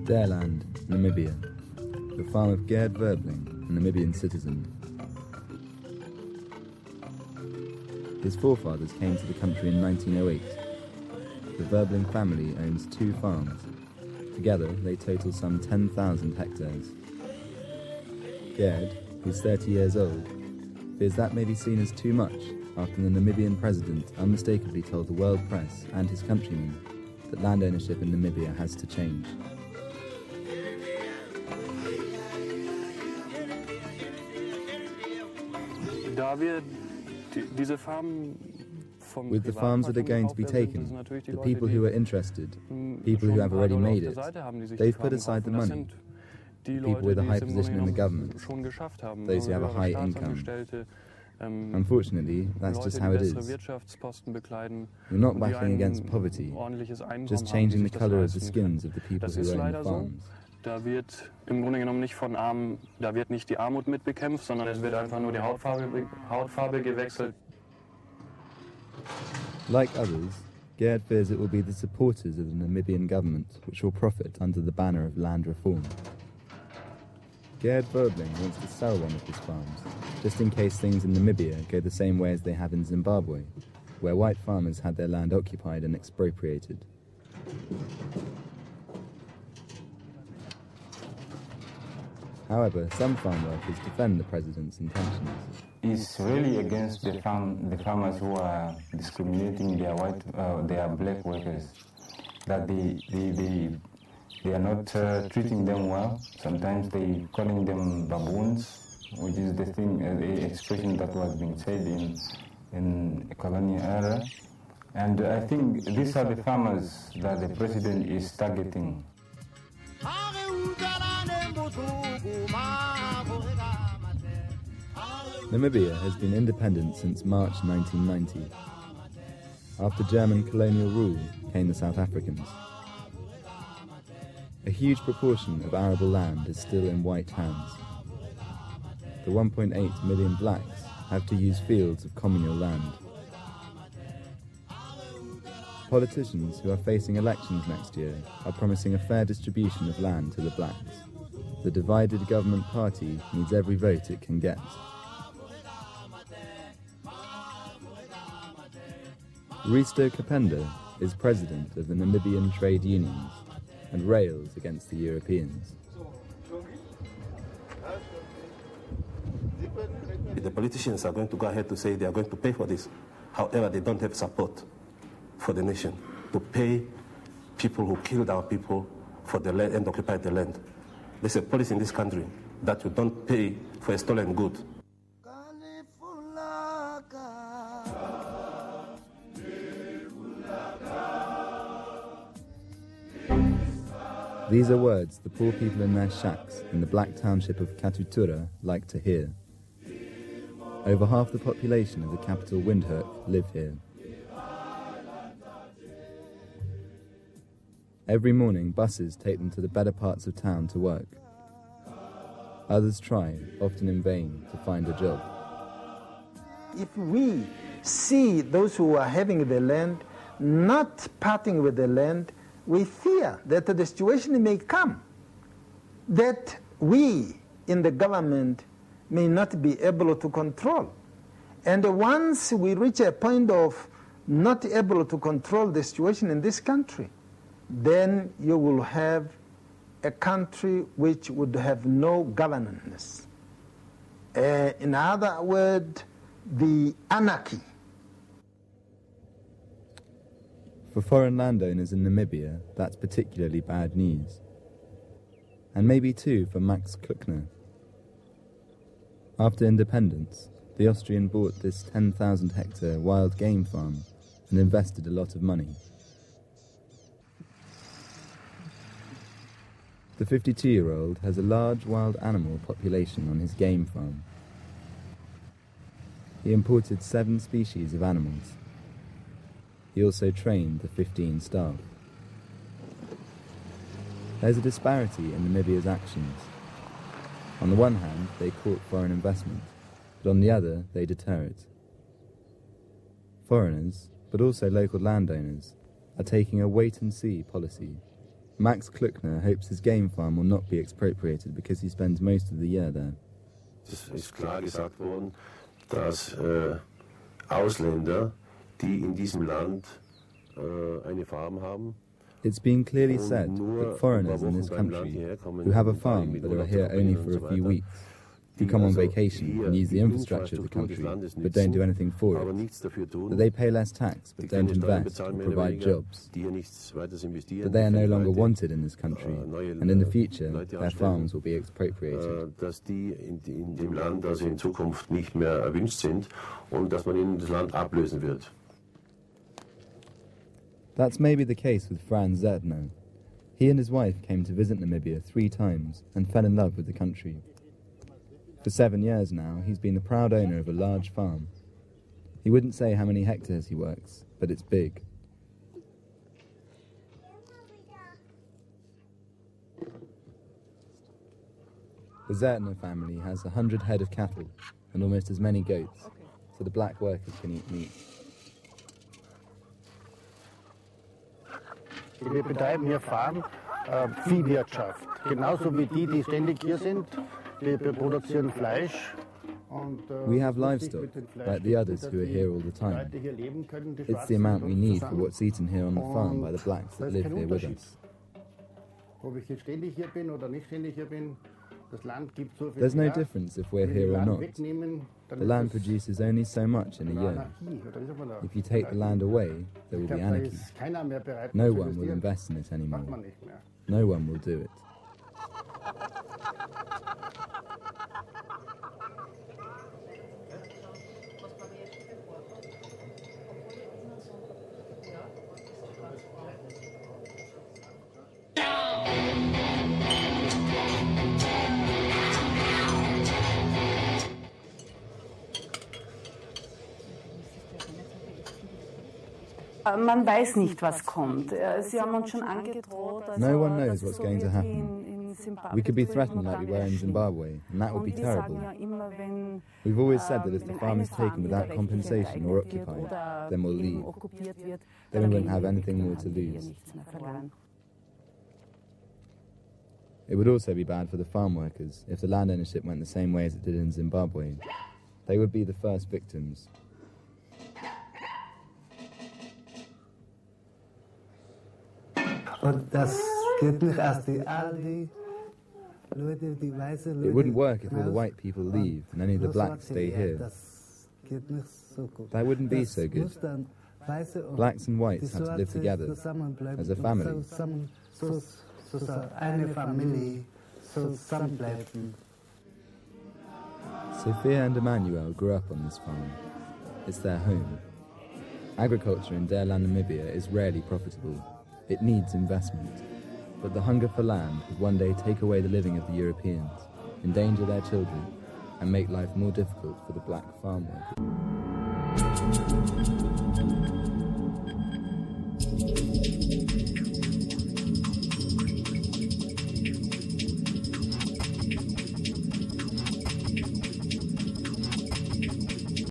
Duerreland, Namibia. The farm of Gerd Verbling, a Namibian citizen. His forefathers came to the country in 1908. The Verbling family owns 2 farms. Together, they total some 10,000 hectares. Gerd, who's 30 years old, fears that may be seen as too much after the Namibian president unmistakably told the world press and his countrymen that land ownership in Namibia has to change. With the farms that are going to be taken, the people who are interested, people who have already made it, they've put aside the money. People with a high position in the government, those who have a high income. Unfortunately, that's just how it is. We're not battling against poverty, just changing the colour of the skins of the people who own the farms. Da wird im Grunde genommen nicht von Armen, da wird nicht die Armut mit bekämpft, sondern es wird einfach nur die Hautfarbe gewechselt. Like others, Gerd fears it will be the supporters of the Namibian government which will profit under the banner of land reform. Gerd Verbling wants to sell one of his farms, just in case things in Namibia go the same way as they have in Zimbabwe, where white farmers had their land occupied and expropriated. However, some farm workers defend the president's intentions. It's really against the farmers who are discriminating their black workers, that they are not treating them well. Sometimes they calling them baboons, which is the expression that was being said in a colonial era. And I think these are the farmers that the president is targeting. Namibia has been independent since March 1990. After German colonial rule came the South Africans. A huge proportion of arable land is still in white hands. The 1.8 million blacks have to use fields of communal land. Politicians who are facing elections next year are promising a fair distribution of land to the blacks. The divided government party needs every vote it can get. Risto Kapenda is president of the Namibian trade unions and rails against the Europeans. The politicians are going to go ahead to say they are going to pay for this. However, they don't have support for the nation to pay people who killed our people for the land and occupied the land. There's a policy in this country that you don't pay for a stolen good. These are words the poor people in their shacks in the black township of Katutura like to hear. Over half the population of the capital Windhoek live here. Every morning buses take them to the better parts of town to work. Others try, often in vain, to find a job. If we see those who are having the land not parting with the land, we fear that the situation may come that we in the government may not be able to control. And once we reach a point of not able to control the situation in this country, then you will have a country which would have no governance. In other words, the anarchy. For foreign landowners in Namibia, that's particularly bad news. And maybe too for Max Kuckner. After independence, the Austrian bought this 10,000 hectare wild game farm and invested a lot of money. The 52-year-old has a large wild animal population on his game farm. He imported 7 species of animals. He also trained the 15 staff. There's a disparity in Namibia's actions. On the one hand, they court foreign investment, but on the other, they deter it. Foreigners, but also local landowners, are taking a wait-and-see policy. Max Kluckner hopes his game farm will not be expropriated because he spends most of the year there. Es ist klar gesagt worden, dass Ausländer, die in diesem Land eine Farm haben, it's been clearly said that foreigners in this country who have a farm but are here only for a few weeks, who come on vacation and use the infrastructure of the country but don't do anything for it, that they pay less tax but don't invest or provide jobs, that they are no longer wanted in this country and in the future their farms will be expropriated. Dass die in dem Land also in Zukunft nicht mehr erwünscht sind und dass man ihnen das Land ablösen wird. That's maybe the case with Frans Zertner. He and his wife came to visit Namibia 3 times and fell in love with the country. For 7 years now, he's been the proud owner of a large farm. He wouldn't say how many hectares he works, but it's big. The Zertner family has 100 head of cattle and almost as many goats, so the black workers can eat meat. Wir betreiben hier Viehwirtschaft, genauso wie die ständig hier sind. Wir produzieren Fleisch. We have livestock, like the others who are here all the time. It's the amount we need for what's eaten here on the farm by the blacks that live here with us. There's no difference if we're here or not. The land produces only so much in a year. If you take the land away, there will be anarchy. No one will invest in it anymore. No one will do it. Man weiß nicht, was kommt. Sie haben uns schon angedroht. No one knows what's going to happen. We could be threatened like we were in Zimbabwe, and that would be terrible. We've always said that if the farm is taken without compensation or occupied, then we'll leave. Then we won't have anything more to lose. It would also be bad for the farm workers if the land ownership went the same way as it did in Zimbabwe. They would be the first victims. It wouldn't work if all the white people leave and only the blacks stay here. That wouldn't be so good. Blacks and whites have to live together as a family. Sophia and Emmanuel grew up on this farm. It's their home. Agriculture in Duerreland, Namibia is rarely profitable. It needs investment. But the hunger for land would one day take away the living of the Europeans, endanger their children, and make life more difficult for the black farm workers.